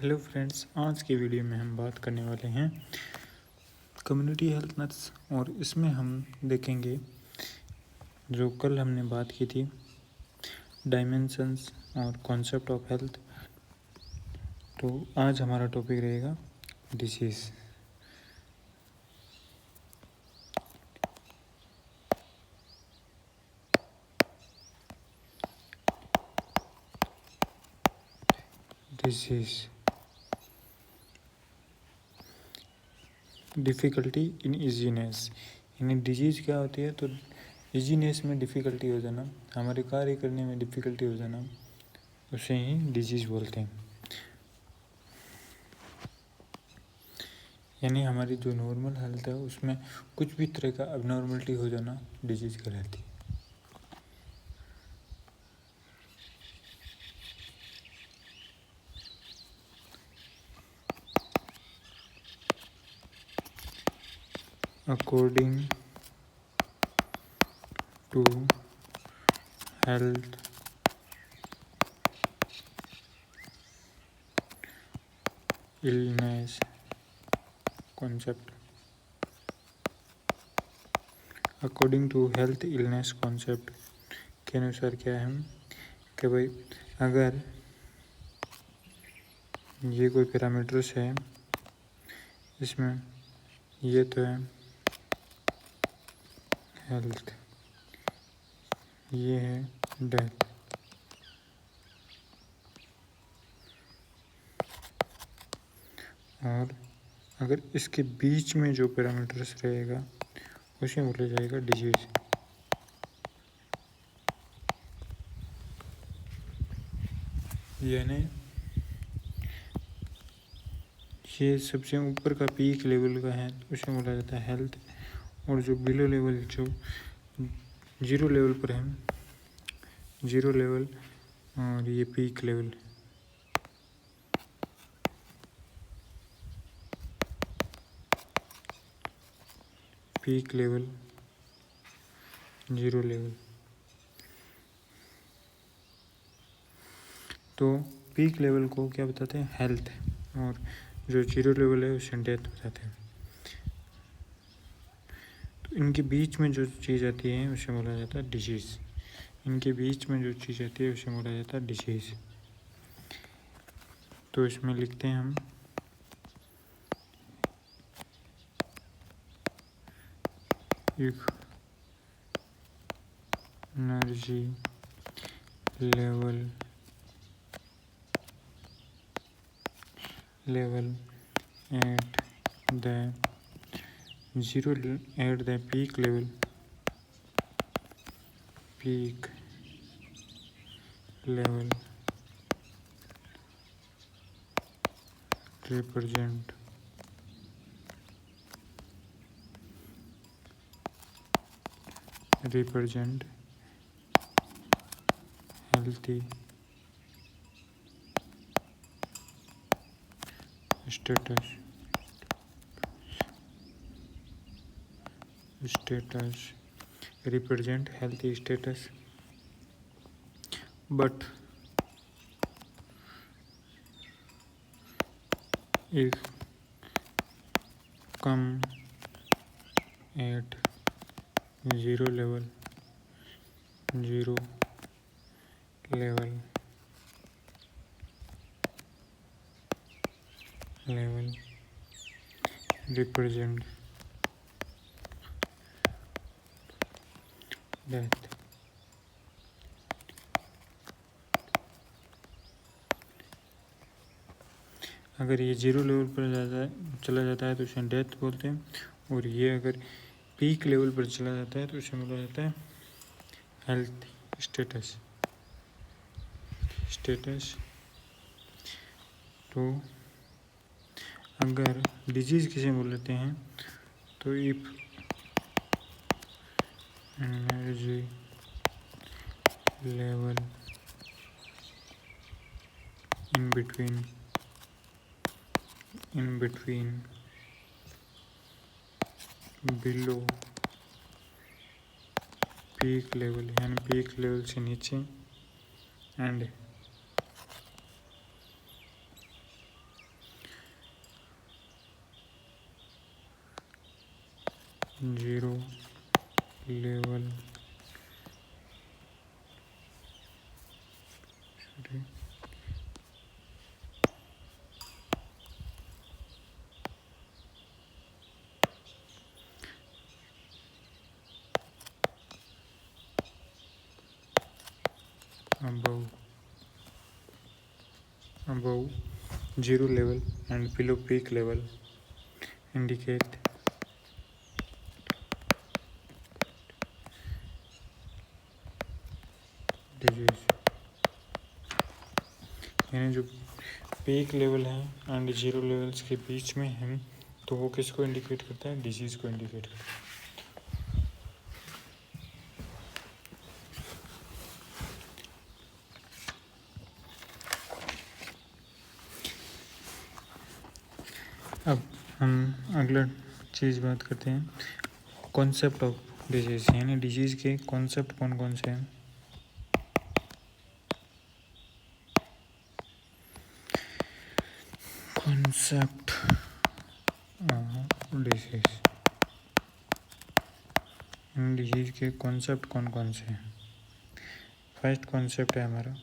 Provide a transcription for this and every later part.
Hello friends, आज की video में हम बात करने वाले हैं कम्युनिटी हेल्थ नर्स और इसमें हम देखेंगे जो कल हमने बात की थी डायमेंशंस और कॉन्सेप्ट ऑफ हेल्थ। तो आज हमारा टॉपिक रहेगा disease. Disease difficulty in easiness, यानी डिजीज़ क्या होती है? तो इजीनेस में डिफ़िकल्टी हो जाना, हमारे कार्य करने में डिफ़िकल्टी हो जाना, उसे ही डिजीज़ बोलते हैं। यानी हमारी जो नॉर्मल हेल्थ है उसमें कुछ भी तरह का अबनॉर्मलिटी हो जाना डिजीज़ कहलाती है। According to health illness concept, according to health illness concept के अनुसार क्या है कि भाई अगर ये कोई पैरामीटर्स है, इसमें ये तो है हेल्थ, ये है डेथ, और अगर इसके बीच में जो पैरामीटर्स रहेगा उसे बोला जाएगा डिजीज। यानी ये सबसे ऊपर का पीक लेवल का है उसे बोला जाता है हेल्थ, और जो बिलो लेवल, जो जीरो लेवल पर है, जीरो लेवल और ये peak level, peak level, zero level. तो पीक लेवल को क्या बताते हैं? हेल्थ, और जो जीरो लेवल है उसे डेथ बताते हैं। तो इनके बीच में जो चीज़ आती है उसे बोला जाता है डिजीज़। इनके बीच में जो चीज़ आती है उसे बोला जाता है डिजीज़। तो इसमें लिखते हैं हम if energy level at the zero at the peak level represent healthy status represent healthy status, but if come at zero level represent death। अगर ये जीरो लेवल पर चला जाता है तो उसे डेथ बोलते हैं, और ये अगर पीक लेवल पर चला जाता है तो उसे बोला जाता है हेल्थ स्टेटस। तो अगर डिजीज़ किसे बोलते हैं तो if energy level in between below peak level, यानी पीक लेवल से नीचे, and zero level above zero level and below peak level indicate disease। यानी जो पीक लेवल है एंड जीरो लेवल्स के बीच में है तो वो किसको इंडिकेट करता है? डिजीज़ को इंडिकेट करता है। अब हम अगला चीज़ बात करते हैं कॉन्सेप्ट ऑफ डिजीज़, यानी डिजीज़ के कॉन्सेप्ट कौन कौन से हैं। कॉन्सेप्ट ऑफ डिजीज़, डिजीज़ के कॉन्सेप्ट कौन कौन से हैं। फर्स्ट कॉन्सेप्ट है हमारा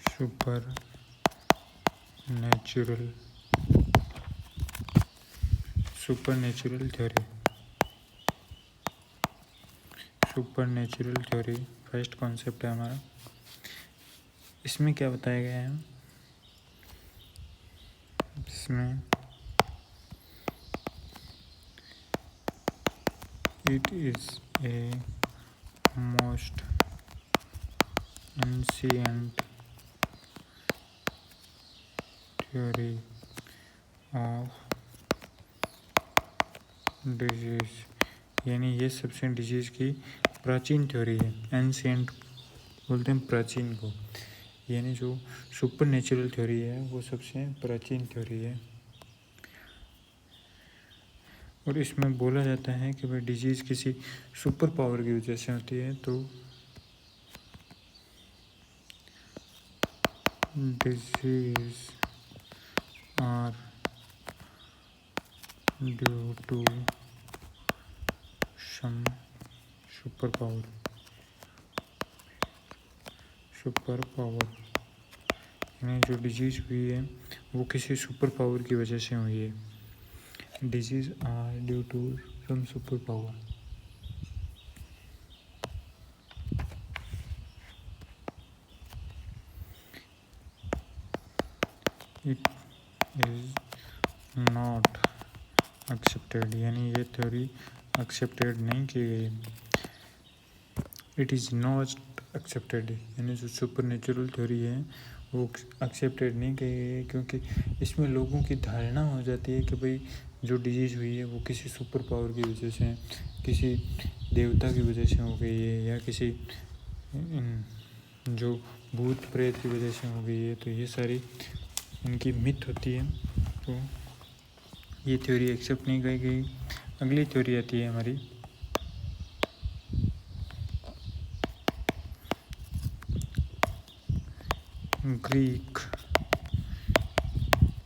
super natural theory. Super natural theory first concept है हमारा। इसमें क्या बताया गया है? इसमें it is a most ancient theory of disease, यानी ये सबसे डिजीज की प्राचीन थ्योरी है। एंशिएंट बोलते हैं प्राचीन को, यानी जो सुपर नेचुरल थ्योरी है वो सबसे प्राचीन थ्योरी है। और इसमें बोला जाता है कि भाई डिजीज़ किसी सुपर पावर की वजह से होती है, तो disease are due to some super power, यानी जो डिजीज़ हुई है वो किसी सुपर पावर की वजह से हुई है। Disease are due to some super power. It is not accepted, यानी ये थ्योरी एक्सेप्टेड नहीं की गई। इट इज़ नॉट एक्सेप्टेड, यानी जो सुपर नेचुरल थ्योरी है वो एक्सेप्टेड नहीं की गई है, क्योंकि इसमें लोगों की धारणा हो जाती है कि भाई जो डिजीज़ हुई है वो किसी सुपर पावर की वजह से, किसी देवता की वजह से हो गई है, या किसी जो भूत प्रेत की वजह से हो गई है। तो ये सारी इनकी मिथ होती है, तो ये थ्योरी एक्सेप्ट नहीं की गई। अगली थ्योरी आती है हमारी Greek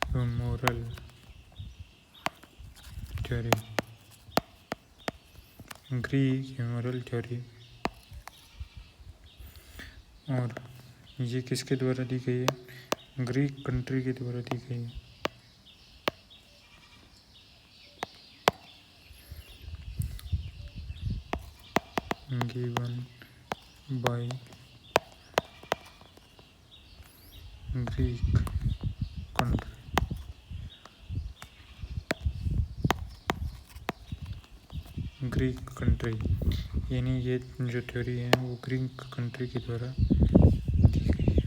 humoral theory. Greek humoral theory, और ये किसके द्वारा दी गई है? ग्रीक कंट्री के द्वारा दी गई है। Given by Greek country. Greek country, यानी ये जो थ्योरी है वो ग्रीक कंट्री के द्वारा दी गई है।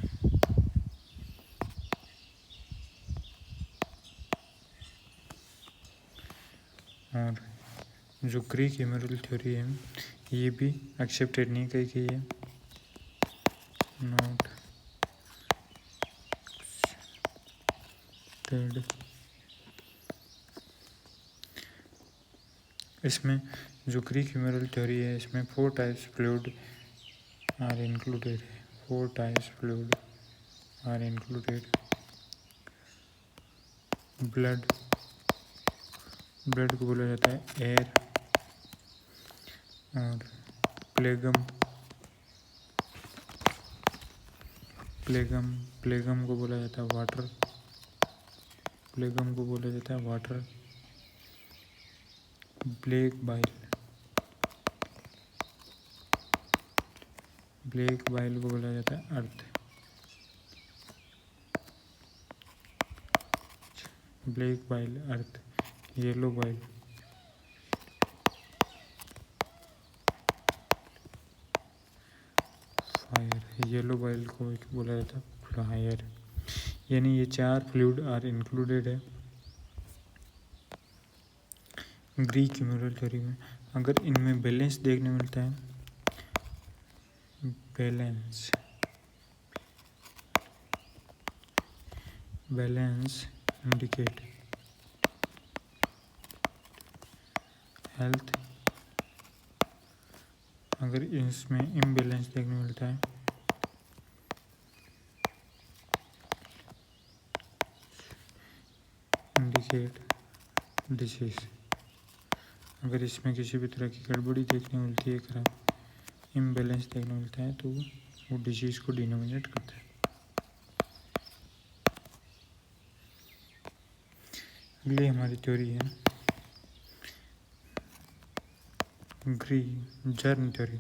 और जो ग्रीक ह्यूमरल थ्योरी है ये भी एक्सेप्टेड नहीं की गई है। Not accepted. इसमें जो ग्रीक ह्यूमरल थ्योरी है इसमें 4 टाइप्स फ्लूइड आर इंक्लूडेड है। 4 types fluid are included. Blood को बोला जाता है एयर। और प्लेगम को बोला जाता है वाटर। ब्लैक बाइल को बोला जाता है अर्थ। ब्लैक बाइल अर्थ। येलो बाइल को बोला जाता है फायर। यानी ये 4 फ्लूइड आर इंक्लूडेड है ग्रीक क्यूमुलर थ्योरी में। अगर इनमें बैलेंस देखने मिलता है, बैलेंस इंडिकेट हेल्थ। अगर इसमें इम्बैलेंस देखने मिलता है, इंडिकेट डिसीज। अगर इसमें किसी भी तरह की गड़बड़ी देखने मिलती है, खराब इम्बैलेंस देखने मिलता है, तो वो डिजीज को डिनोमिनेट करता है। अगली हमारी थ्योरी है जर्म थ्योरी।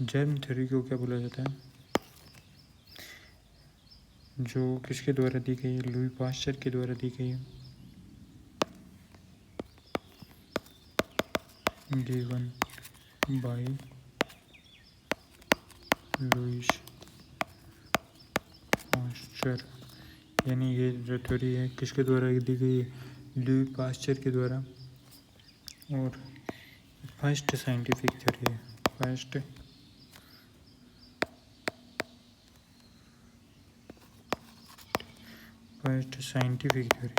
जर्म थ्योरी को क्या बोला जाता है? जो किसके द्वारा दी गई है? लुई पास्चर के द्वारा दी गई है। Given by Lewis pasture. यानी ये जो थ्योरी है किसके द्वारा दी गई है? लुई पास्चर के द्वारा। और फर्स्ट साइंटिफिक थ्योरी है। First scientific theory.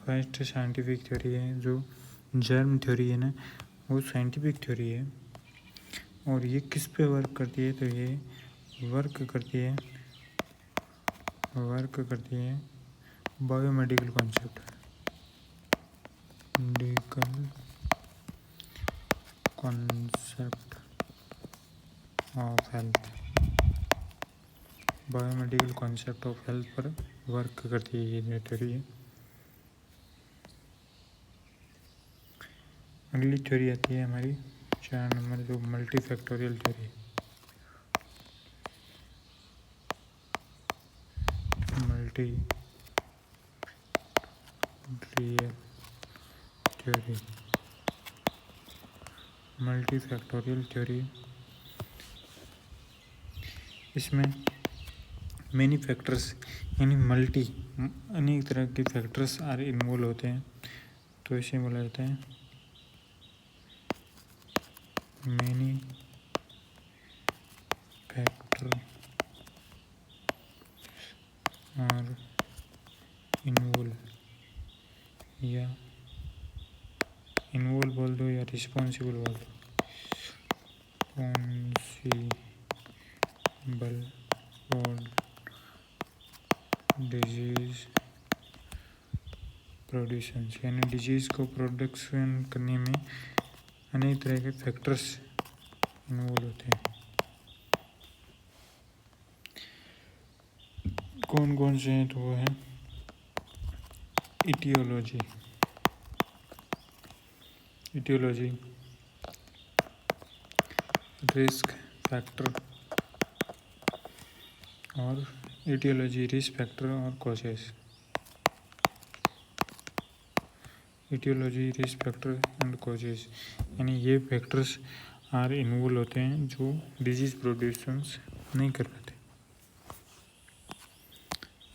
First scientific theory है जो जर्म थ्योरी है ना, वो साइंटिफिक थ्योरी है। और ये किस पे वर्क करती है? तो ये वर्क करती है biomedical concept of health. Biomedical concept of health पर वर्क करती है ये थ्योरी है। अगली थ्योरी आती है हमारी 4 नंबर, जो मल्टीफैक्टोरियल थ्योरी। Multifactorial theory. इसमें मेनी फैक्टर्स यानी अनेक तरह के फैक्टर्स आर इन्वॉल्व होते हैं, तो इसे बोला जाता है मेनी फैक्टर आर इन्वॉल्व, या इन्वॉल्व बोल दो या रिस्पॉन्सिबल बोल दो। फॉर डिजीज प्रोड्यूशन, यानी डिजीज को प्रोडक्शन करने में अनेक तरह के फैक्टर्स इन्वॉल्व होते हैं। कौन कौन से हैं? तो वो है इटियोलॉजी, रिस्क फैक्टर और इटियोलॉजी, रिस्क फैक्टर और causes. Etiology, risk factor and causes, यानी ये फैक्टर्स आर इन्वॉल्व होते हैं जो डिजीज प्रोड्यूशंस नहीं कर पाते।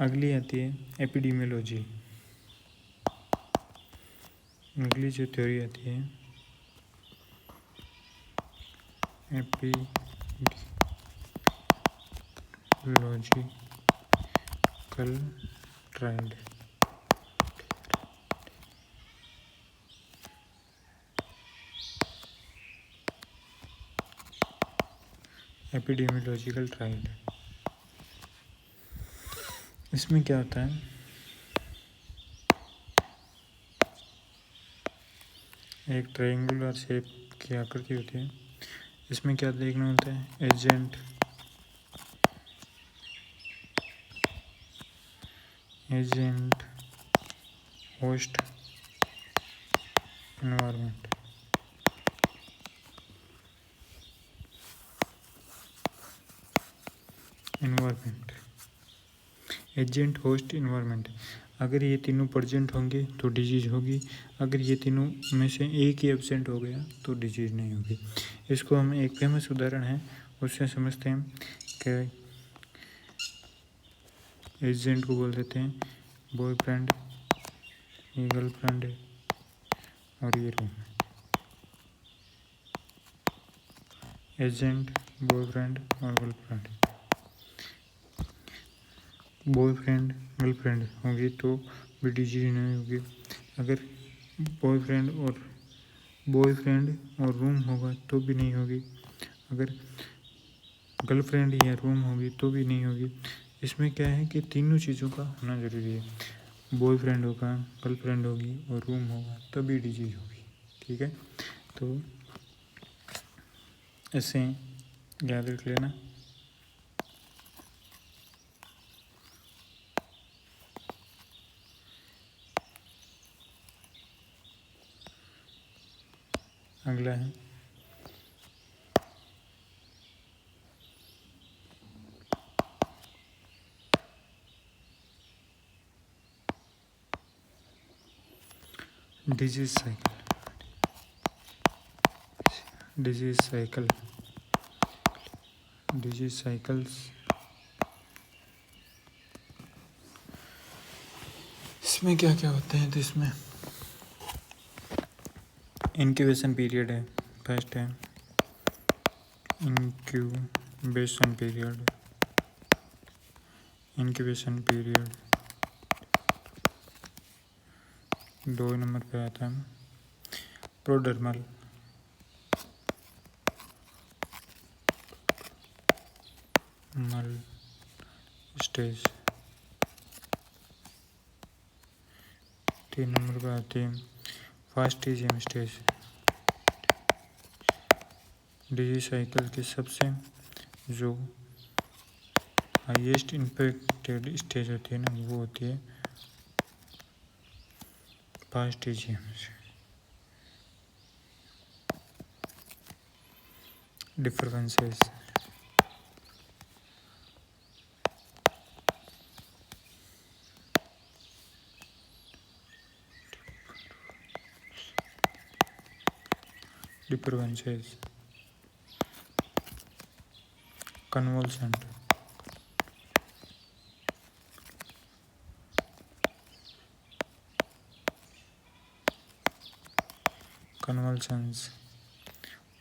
अगली आती है एपिडेमियोलॉजी। अगली जो थ्योरी आती है एपिडेमियोलॉजिकल ट्रेंड। Epidemiological trial. इसमें क्या होता है, एक ट्रायंगुलर शेप की आकृति होती है। इसमें क्या देखना होता है, agent host environment. Agent host environment, अगर ये तीनों प्रेजेंट होंगे तो डिजीज होगी, अगर ये तीनों में से एक ही एब्सेंट हो गया तो डिजीज नहीं होगी। इसको हम एक फेमस उदाहरण है उससे समझते हैं कि एजेंट को बोल देते हैं बॉयफ्रेंड, ये गर्लफ्रेंड है और ये रूम है। एजेंट, बॉयफ्रेंड और गर्लफ्रेंड। बॉयफ्रेंड गर्लफ्रेंड होगी तो भी डिजीज नहीं होगी, अगर बॉयफ्रेंड और रूम होगा तो भी नहीं होगी, अगर गर्लफ्रेंड या रूम होगी तो भी नहीं होगी। इसमें क्या है कि तीनों चीज़ों का होना ज़रूरी है, बॉयफ्रेंड होगा, गर्लफ्रेंड होगी और रूम होगा तभी डिजीज होगी। ठीक है, तो ऐसे याद रख लेना। अगला है डिजीज साइकल्स। इसमें क्या क्या होते हैं, तो इसमें इंक्यूबेशन पीरियड है, फर्स्ट है इंक्यूबेशन पीरियड 2 नंबर पे आता है प्रोडर्मल स्टेज। 3 नंबर पे आती है फास्टिजियम स्टेज। डिजीज साइकिल की सबसे जो हाईएस्ट इन्फेक्टेड स्टेज होती है ना, वो होती है फास्टिजियम। डिफरेंसेस, कन्वल्शंस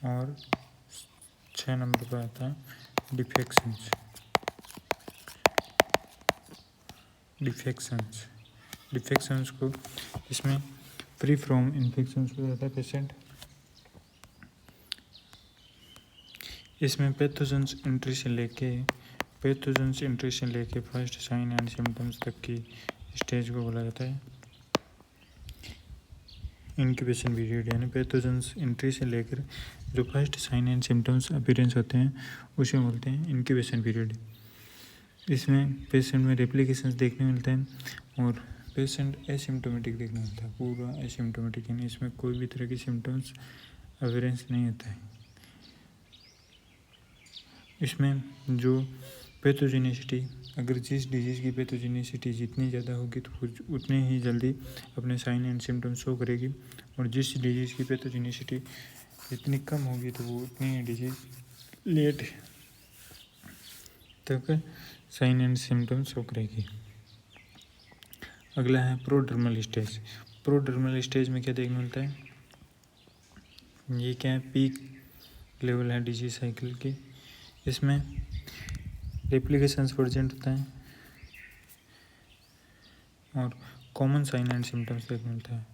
और 6 नंबर पर आता है डिफेक्शंस को इसमें फ्री फ्रॉम इन्फेक्शंस हो जाता है पेशेंट। इसमें पैथोजेंस एंट्री से लेके फर्स्ट साइन एंड सिम्टम्स तक की स्टेज को बोला जाता है इंक्यूबेशन पीरियड, यानी पैथोजेंस एंट्री से लेकर जो first sign and symptoms appearance होते हैं उसे बोलते हैं इंक्यूबेशन पीरियड। इसमें पेशेंट में रेप्लिकेशंस देखने मिलते हैं और पेशेंट एसिम्टोमेटिक देखने मिलता है, पूरा एसिम्टोमेटिक, यानी इसमें कोई भी तरह की सिम्टम्स अपीयरेंस नहीं होता है। इसमें जो पैथोजेनिसिटी, अगर जिस डिजीज़ की पैथोजेनिसिटी जितनी ज़्यादा होगी तो उतने ही जल्दी अपने साइन एंड सिम्टम्स शो करेगी, और जिस डिजीज़ की पैथोजेनिसिटी जितनी कम होगी तो वो उतनी ही डिजीज़ लेट तक साइन एंड सिम्टम्स शो करेगी। अगला है प्रोडर्मल स्टेज। प्रोडर्मल स्टेज में क्या देखने मिलता है, ये क्या है, पीक लेवल है डिजीज साइकिल की। इसमें रेप्लिकेशंस प्रेजेंट होता है और कॉमन साइन एंड सिम्टम्स देखने मिलता है।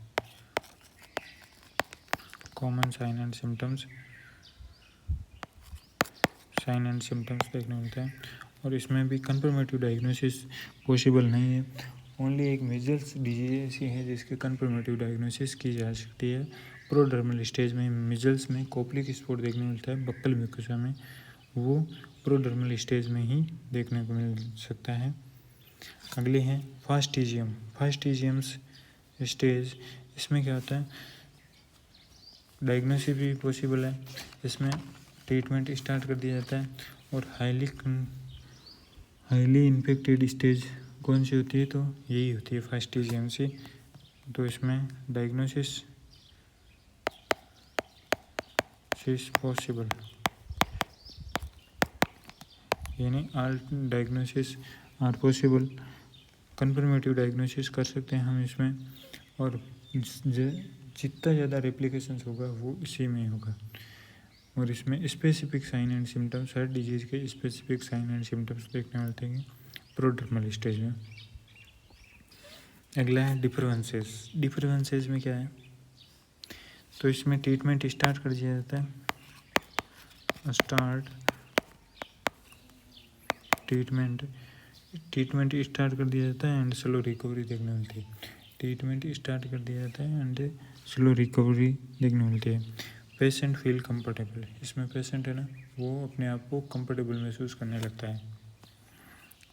साइन एंड सिम्टम्स देखने मिलते हैं। और इसमें भी कंफर्मेटिव डायग्नोसिस पॉसिबल नहीं है। ओनली एक मेजल्स डिजीज ऐसी है जिसके कंफर्मेटिव डायग्नोसिस की जा सकती है। प्रोडर्मल स्टेज में मिजल्स में कोपलिक स्पॉट देखने मिलता है, बक्कल म्यूकोसा में, वो प्रोडर्मल स्टेज में ही देखने को मिल सकता है। अगले हैं फास्टिजियम। फास्टिजियम्स स्टेज, इसमें क्या होता है, डायग्नोसिस भी पॉसिबल है। इसमें ट्रीटमेंट स्टार्ट कर दिया जाता है। और हाईली इन्फेक्टेड स्टेज कौन सी होती है, तो यही होती है फास्टिजियम से। तो इसमें डायग्नोसिस इज पॉसिबल, यानी all diagnosis are possible. Confirmative diagnosis कर सकते हैं हम इसमें। और जितना ज़्यादा रेप्लिकेशंस होगा वो इसी में होगा। और इसमें स्पेसिफिक साइन एंड सिम्टम्स, हर डिजीज़ के स्पेसिफिक साइन एंड सिम्टम्स देखने मिलते हैं प्रोडर्मल स्टेज में। अगला है डिफरेंसेस। डिफरेंसेस में क्या है, तो इसमें ट्रीटमेंट स्टार्ट कर दिया जाता है। ट्रीटमेंट स्टार्ट कर दिया जाता है एंड स्लो रिकवरी देखने मिलती है। ट्रीटमेंट स्टार्ट कर दिया जाता है एंड स्लो रिकवरी देखने मिलती है। पेशेंट फील कंफर्टेबल, इसमें पेशेंट है ना, वो अपने आप को कंफर्टेबल महसूस करने लगता है।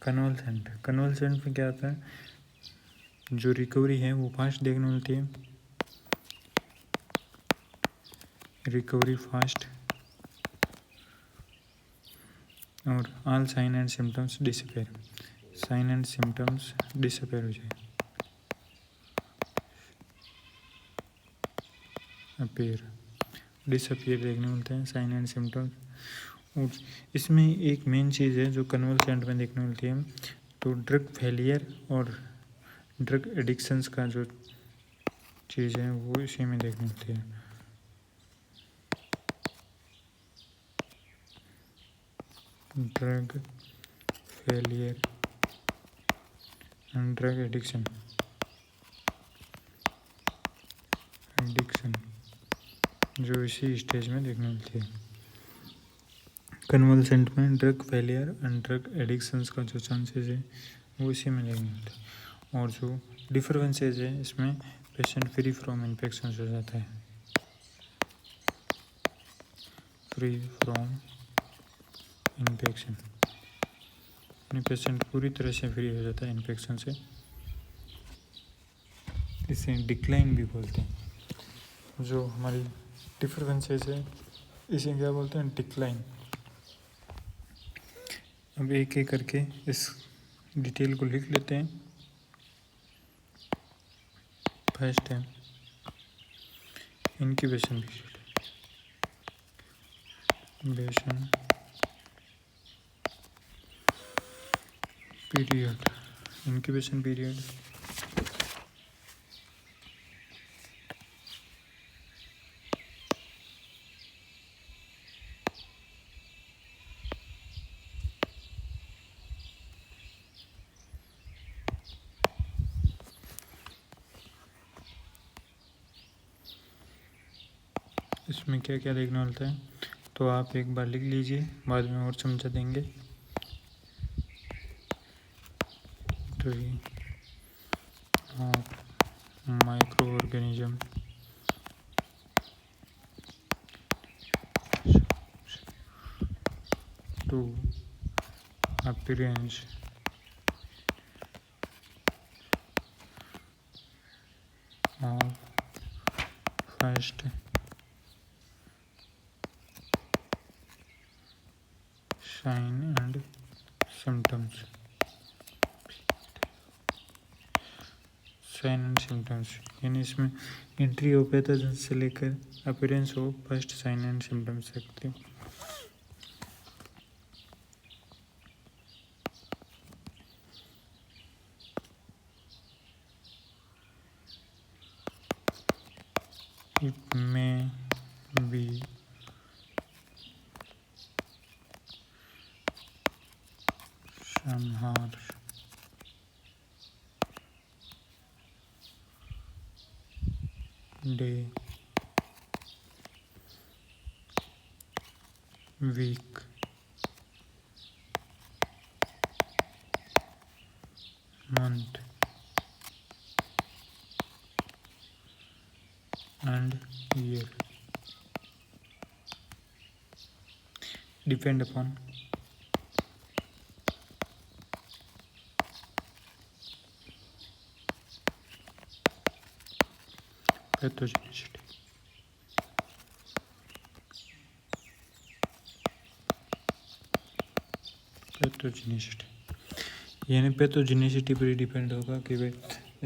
कन्वल्सेंट में क्या होता है, जो रिकवरी है वो फास्ट देखने मिलती है, रिकवरी फास्ट। और all sign and symptoms disappear, sign and symptoms disappear हो जाए, डिसअपियर देखने मिलते हैं साइन एंड सिम्टम्स। और इसमें एक मेन चीज़ है जो कन्वल्सेंट में देखने मिलती है, तो ड्रग फेलियर और ड्रग एडिक्शंस का जो चीज़ है वो इसी में देखने मिलती है। Drug failure and drug addiction जो इसी स्टेज में देखने मिलती है। कन्वल्सेंट में drug failure and drug addictions का जो चांसेस है वो इसी में देखने मिलते हैं। और जो डिफरेंसेस है, इसमें पेशेंट फ्री फ्रॉम इन्फेक्शन हो जाता है, फ्री फ्रॉम इन्फेक्शन, पेशेंट पूरी तरह से फ्री हो जाता है इन्फेक्शन से। इसे डिक्लाइन भी बोलते हैं। जो हमारी डिफरेंसेस है इसे क्या बोलते हैं, डिक्लाइन। अब एक एक करके इस डिटेल को लिख लेते हैं। फर्स्ट है इंक्यूबेशन पीरियड। इंक्यूबेशन पीरियड इसमें क्या क्या देखना होता है, तो आप एक बार लिख लीजिए, बाद में और समझा देंगे। Microorganism to appearance of first sign and symptoms. Sign and symptoms यानी इसमें एंट्री ऑफ पैथोजन से लेकर appearance of first sign and symptoms सकते हैं। It may be some harsh day, week, month and year depend upon pathogenicity. यानी pathogenicity पर ही depend होगा कि भाई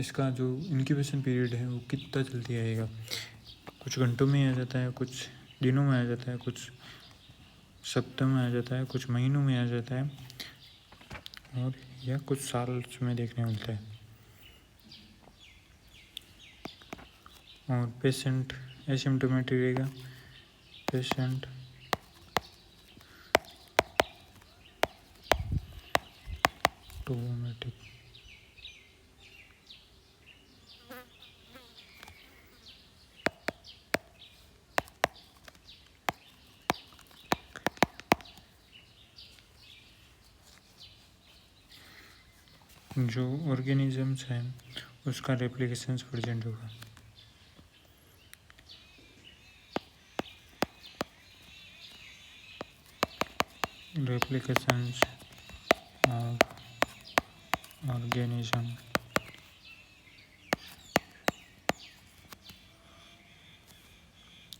इसका जो इंक्यूबेशन पीरियड है वो कितना जल्दी आएगा। कुछ घंटों में आ जाता है, कुछ दिनों में आ जाता है, कुछ सप्ताह में आ जाता है, कुछ महीनों में आ जाता है, और या कुछ साल में देखने मिलता है। और पेशेंट एसिम्प्टोमेटिक रहेगा, पेशेंट टोमेटिक। जो ऑर्गेनिजम्स हैं उसका रेप्लिकेशंस प्रेजेंट होगा। Replications of organism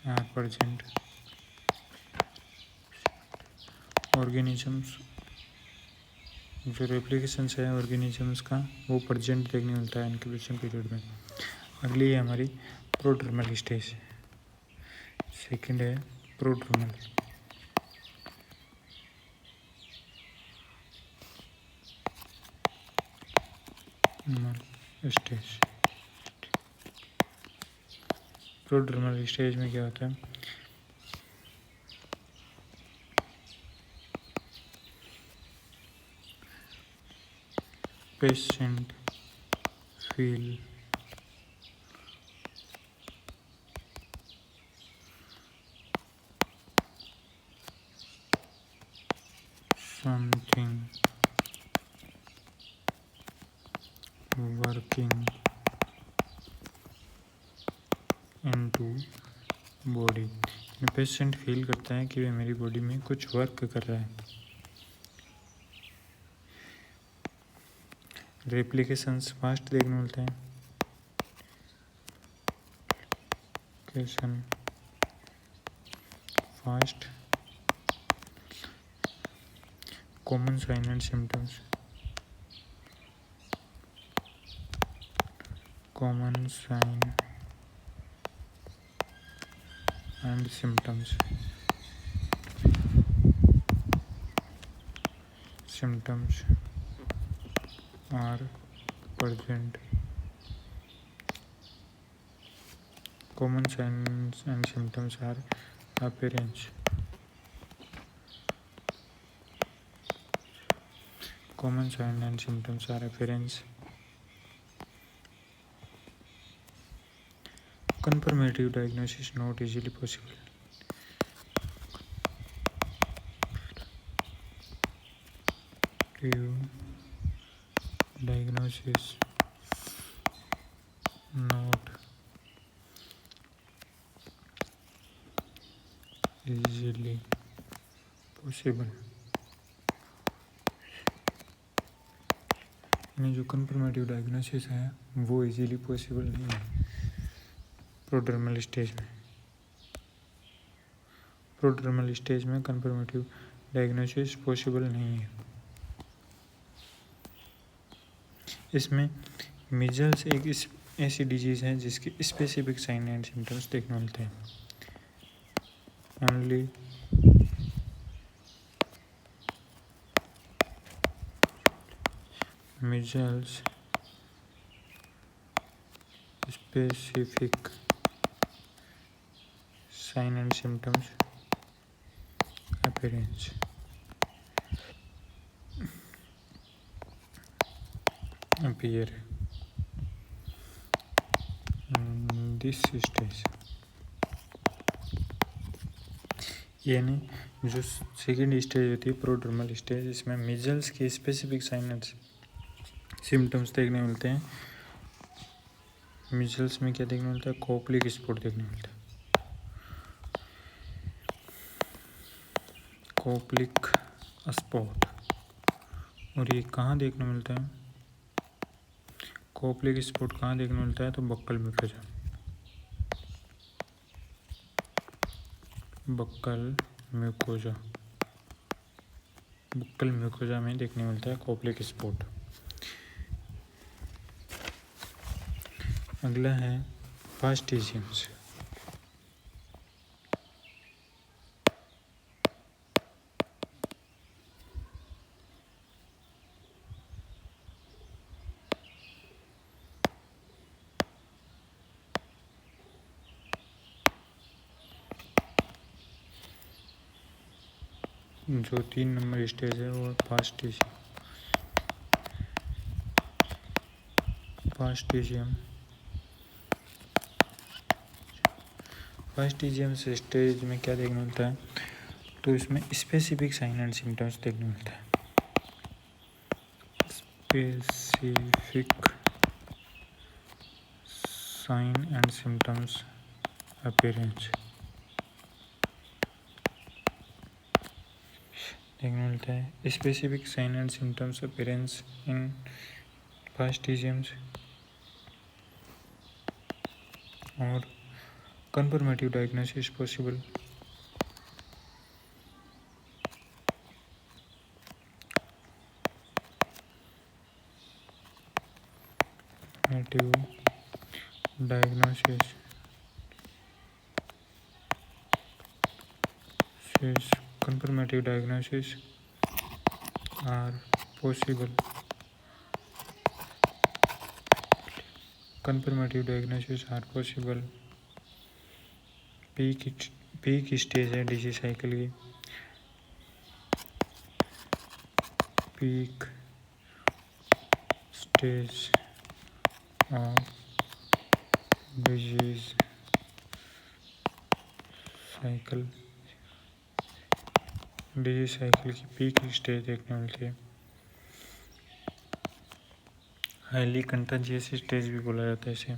are present. Organisms जो रेप्लिकेशंस है ऑर्गेनिजम्स का वो प्रेजेंट देखने मिलता है इंक्यूबेशन पीरियड में। अगली है हमारी प्रोड्रमल स्टेज। सेकंड है प्रोड्रमल स्टेज। प्रोड्रमल स्टेज में क्या होता है, patient feel something working into body. Patient feel करता है कि वे मेरी बॉडी में कुछ वर्क कर रहा है। रेप्लिकेशंस फास्ट देखने मिलते हैं, fast. Common sign and symptoms, common sign and symptoms, symptoms are present। Common signs and symptoms are appearance, common signs and symptoms are appearance, confirmative diagnosis not easily possible, diagnosis not easily possible। यानी जो confirmative diagnosis है वो easily possible नहीं है prodromal stage में। Prodromal stage में confirmative diagnosis possible नहीं है। इसमें मीजल्स एक ऐसी डिजीज़ है जिसके स्पेसिफिक साइन एंड सिम्टम्स देखने मिलते हैं। Only measles specific sign and symptoms appearance। appear this stage। यानी जो सेकेंड स्टेज होती है प्रोड्रमल स्टेज, इसमें मीजल्स के स्पेसिफिक साइन एंड सिम्टम्स देखने मिलते हैं। मिजल्स में क्या देखने मिलता है? कोपलिक स्पॉट देखने मिलता है। कोपलिक स्पॉट। और ये कहाँ देखने मिलता है? कोपलिक स्पॉट कहाँ देखने मिलता है? तो buccal mucosa, buccal mucosa, buccal mucosa में देखने मिलता है कोपलिक स्पॉट। अगला है फास्टिजियम्स। जो 3 नंबर स्टेज है वो फास्टिजियम। फास्टिजियम स्टेज में क्या देखने मिलता है? तो इसमें स्पेसिफिक साइन एंड सिम्टम्स देखने मिलता है। Specific sign and symptoms appearance देखने मिलता है। Specific sign and symptoms appearance in फास्टिजियम्स और confirmative diagnosis possible। Confirmative diagnosis are possible। confirmative diagnosis are possible। Peak stage है डिजीज साइकिल की। Peak stage of disease cycle, disease cycle की peak stage देखने मिलती है। हाईली कंटेजियस स्टेज भी बोला जाता है इसे।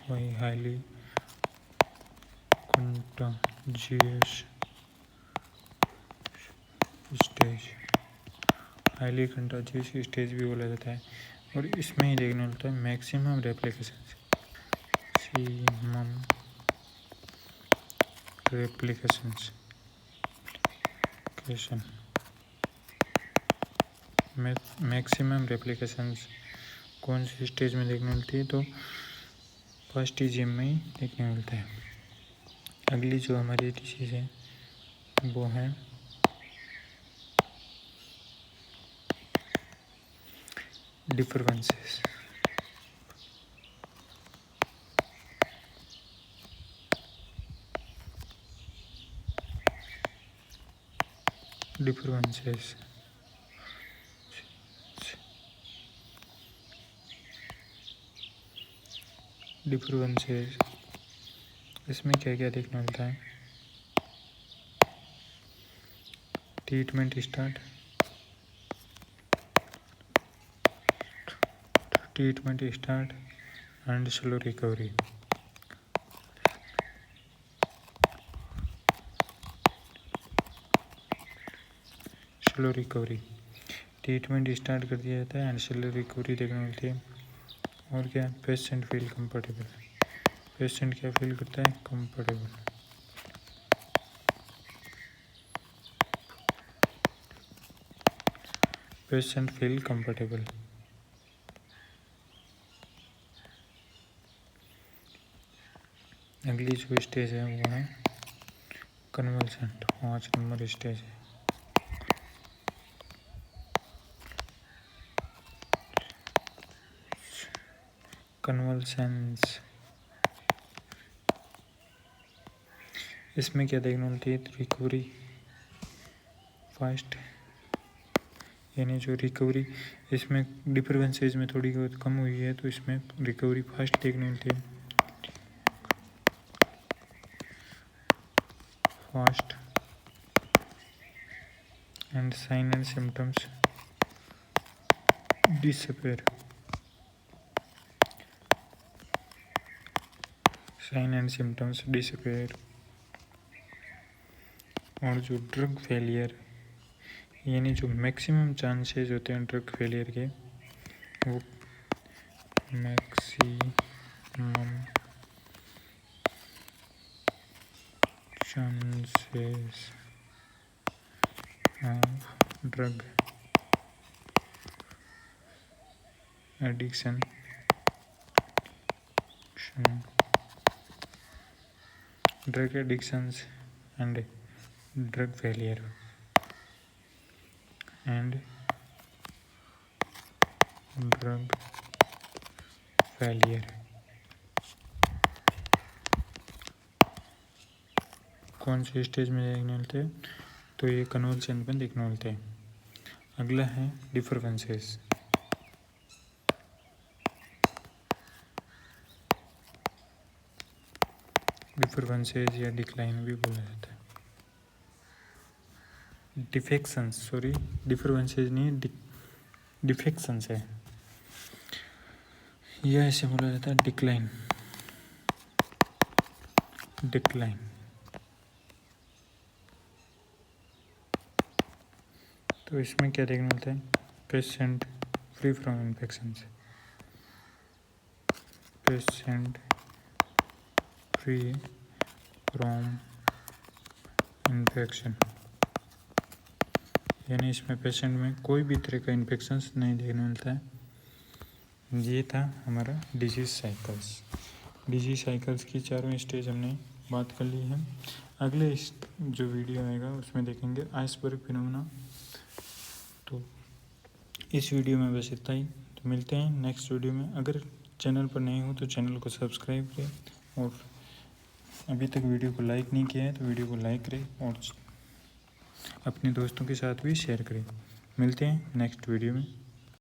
वही highly contagious stage, highly contagious stage भी बोला जाता है। और इसमें ही देखने मिलता है मैक्सिमम रेप्लिकेशन, मैक्सिमम रेप्लिकेशंस कौन सी स्टेज में देखने मिलती है? तो फास्टिजियम में ही देखने मिलता है। अगली जो हमारी डिजीज है वो है डिफरेंसेस। डिफरेंसेस डिफरेंसेस इसमें क्या क्या देखने मिलता है? Treatment start, and slow recovery. Slow recovery, treatment start कर दिया जाता है एंड स्लो रिकवरी देखने मिलती है। और क्या? पेशेंट फील कंफर्टेबल, पेशेंट क्या फील करता है? कंफर्टेबल। Patient feel comfortable. अगली जो स्टेज है वो है कन्वल्सेंट, 5 नंबर स्टेज है। कन्वल्सेंस, इसमें क्या देखने मिलती है? रिकवरी फास्ट, यानी जो रिकवरी इसमें डिफरेंसेज में थोड़ी बहुत कम हुई है तो इसमें रिकवरी फास्ट देखने मिलती है। Fast and sign and symptoms disappear. Sign and symptoms disappear. और जो ड्रग फेलियर यानी जो मैक्सिमम चांसेस होते हैं ड्रग फेलियर के, वो maximum chances of drug addiction drug addictions and drug failure and drug failure कौन से स्टेज में देखने मिलते हैं? तो ये कन्वल्शन में देखने मिलते हैं। अगला है डिफरेंसेस। डिफरेंसेस या डिक्लाइन भी बोला जाता है। डिफेक्शंस, सॉरी डिफरेंसेस नहीं, डिफेक्शंस है, यह ऐसे बोला जाता है डिक्लाइन। डिक्लाइन तो इसमें क्या देखने मिलता है? Patient free from infections, patient free from infection, यानी इसमें पेशेंट में कोई भी तरह का इन्फेक्शंस नहीं देखने मिलता है। ये था हमारा डिजीज़ साइकिल्स। डिजीज़ साइकिल्स की चारों स्टेज हमने बात कर ली है। अगले जो वीडियो आएगा उसमें देखेंगे आइसबर्ग फिनोमेना। तो इस वीडियो में बस इतना ही, तो मिलते हैं नेक्स्ट वीडियो में। अगर चैनल पर नहीं हो तो चैनल को सब्सक्राइब करें, और अभी तक वीडियो को लाइक नहीं किया है तो वीडियो को लाइक करें और अपने दोस्तों के साथ भी शेयर करें। मिलते हैं नेक्स्ट वीडियो में।